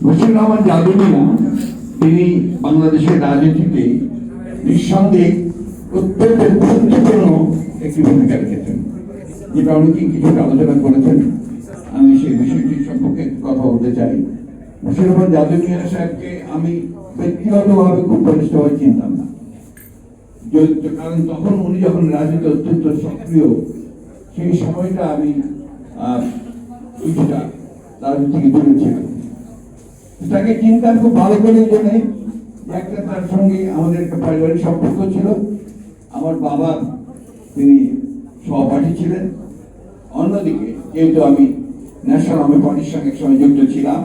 বশির রহমান জাদুমিয়া তিনি বাংলাদেশের রাজনীতিতে নিঃসন্দেহে অত্যন্ত গুরুত্বপূর্ণ একটি ভূমিকা রেখেছেন, যেটা অনেকেই কিছুটা আলোচনা করেছেন। আমি সেই বিষয়টি সম্পর্কে কথা বলতে চাই। বশির রহমান জাদুমিয়া সাহেবকে আমি ব্যক্তিগতভাবে খুব ঘনিষ্ঠভাবে চিনতাম না, কারণ তখন উনি যখন রাজনীতি অত্যন্ত সক্রিয়, সেই সময়টা আমি কিছুটা রাজনীতি থেকে দূরে ছিলাম। তাকে চিন্তার খুব ভালো করে জন্য একটা তার সঙ্গে আমাদের একটা পারিবারিক সম্পর্ক ছিল। আমার বাবা তিনি সহপাঠী ছিলেন, অন্যদিকে যেহেতু আমি ন্যাশনাল আওয়ামী পার্টির সঙ্গে একসময় যুক্ত ছিলাম,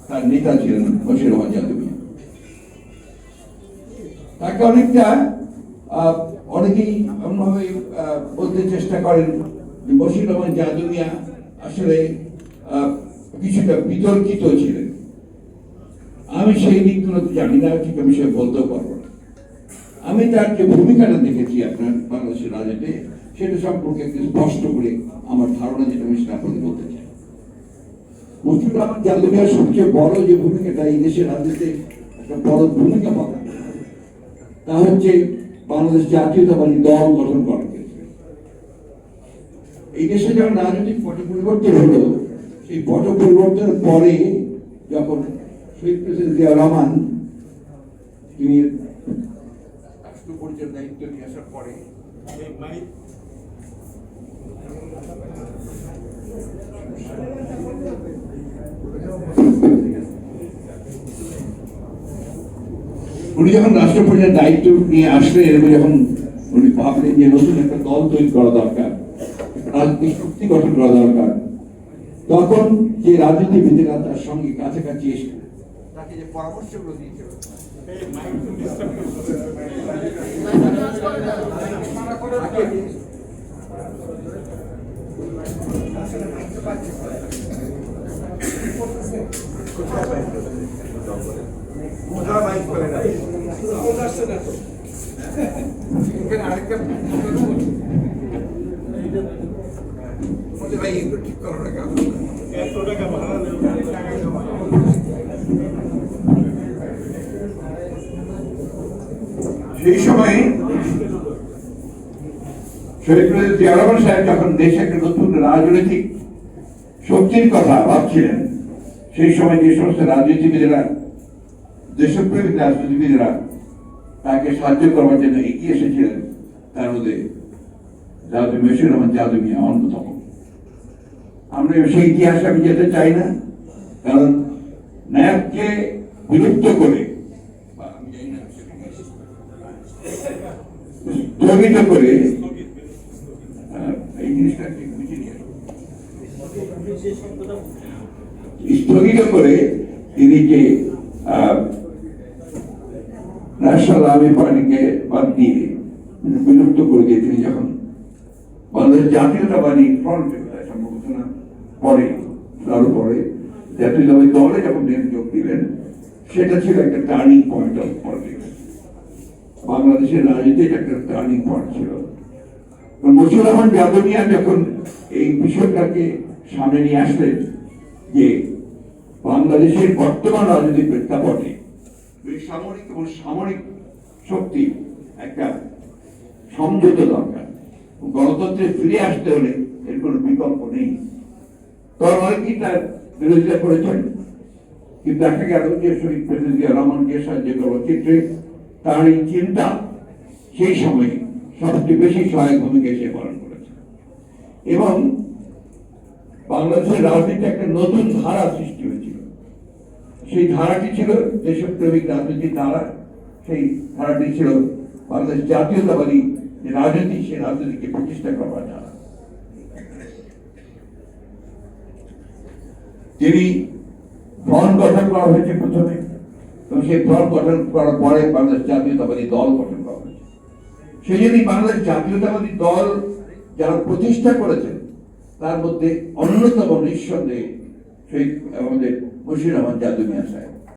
তার নেতা ছিলেন বশির রহমান জাদুমিয়া। তাকে অনেকেই এমনভাবে বলতে চেষ্টা করেন যে বশির রহমান জাদুমিয়া আসলে কিছুটা বিতর্কিত ছিলেন। আমি সেই দিকগুলো জানি না, ঠিক বিষয়ে বলতেও পারবো না। আমি তার যে ভূমিকাটা দেখেছি আপনার বাংলাদেশের রাজনীতিতে, সেটা সম্পর্কে একটু স্পষ্ট করে আমার ধারণা যেটা আমি সেটা আপনাদের বলতে চাই। বশির রহমান জাদুমিয়ার সবচেয়ে বড় যে ভূমিকাটা এই দেশের রাজনীতিতে একটা বড় ভূমিকা পালন করে, তা হচ্ছে বাংলাদেশ জাতীয়তাবাদী দল গঠন করার ক্ষেত্রে। এই দেশে যখন রাজনৈতিক পট পরিবর্তন হলো, সেই পট পরিবর্তনের পরে যখন শহীদ প্রেসিডেন্ট জিয়া রহমান তিনি রাষ্ট্র পরিচালনার দায়িত্ব নিয়ে আসার পরে উনি যখন রাষ্ট্র পরিচালনার দায়িত্ব নিয়ে আসলেন এবং যখন উনি ভাবলেন যে নতুন একটা দল তৈরি করা দরকার, রাজনৈতিক শক্তি গঠন করা দরকার, তখন যে রাজনীতিবিদেরা তার সঙ্গে কাছাকাছি এসে তাকে যে পরামর্শগুলো দিয়েছিল, সেই সময় শহীদ প্রেসিডেন্ট জিয়া রহমান সাহেব যখন দেশে একটা নতুন রাজনৈতিক শক্তির কথা ভাবছিলেন, সেই সময় যে সমস্ত রাজনীতিবিদেরা, দেশপ্রেমিক রাজনীতিবিদেরা তাকে সাহায্য করবার জন্য এগিয়ে এসেছিলেন, তার মধ্যে বশির রহমান জাদুমিয়া অন্যতম। আমরা সেই ইতিহাসে আমি যেতে চাই না, কারণ ন্যায়কে বিলুপ্ত করে স্থগিত করে এই জিনিসটা স্থগিত করে তিনি যে ন্যাশনাল আওয়ামী পার্টিকে বাদ দিয়ে বিলুপ্ত করে দিয়ে তিনি যখন বাংলাদেশ জাতীয়তাবাদী ফ্রন্ট সম্ভবত না পরে তার উপরে জাতীয়তাবাদী দলে যখন তিনি যোগ দিলেন, সেটা ছিল একটা টার্নিং পয়েন্ট অফ পলিটিক্স। বাংলাদেশের রাজনীতি একটা টার্নিং পয়েন্ট ছিল। বশির রহমান জাদুমিয়া যখন এই বিষয়টাকে সামনে নিয়ে আসলেন যে বাংলাদেশের বর্তমান রাজনৈতিক প্রেক্ষাপটে সামরিক এবং সামরিক শক্তি একটা সমঝোতা দরকার, গণতন্ত্রে ফিরে আসতে হলে এর কোনো বিকল্প নেই, তখন অনেকেই তার বিরোধিতা করেছেন। কিন্তু দেখা গেল যে শহীদ প্রেসিডেন্ট জিয়া রহমানকে সাহায্য করার ক্ষেত্রে তার এই চিন্তা সেই সময় সবচেয়ে বেশি সহায়ক ভূমিকা সে পালন করেছে এবং বাংলাদেশের রাজনীতিতে একটা নতুন ধারা সৃষ্টি হয়েছিল। সেই ধারাটি ছিল দেশপ্রেমিক রাজনীতির ধারা। সেই ধারাটি ছিল বাংলাদেশ জাতীয়তাবাদী যে রাজনীতি, সেই রাজনীতিকে প্রতিষ্ঠা করবার ধারা। তিনি ফ্রন্ট গঠন করা হয়েছে প্রথমে, এবং সেই ফ্রন্ট গঠন করার পরে বাংলাদেশ জাতীয়তাবাদী দল গঠন করা হয়েছে। সেই জন্যই বাংলাদেশ জাতীয়তাবাদী দল যারা প্রতিষ্ঠা করেছেন, তার মধ্যে অন্যতম নিঃসন্দেহে শহীদ আমাদের বশির রহমান জাদুমিয়া সাহেব।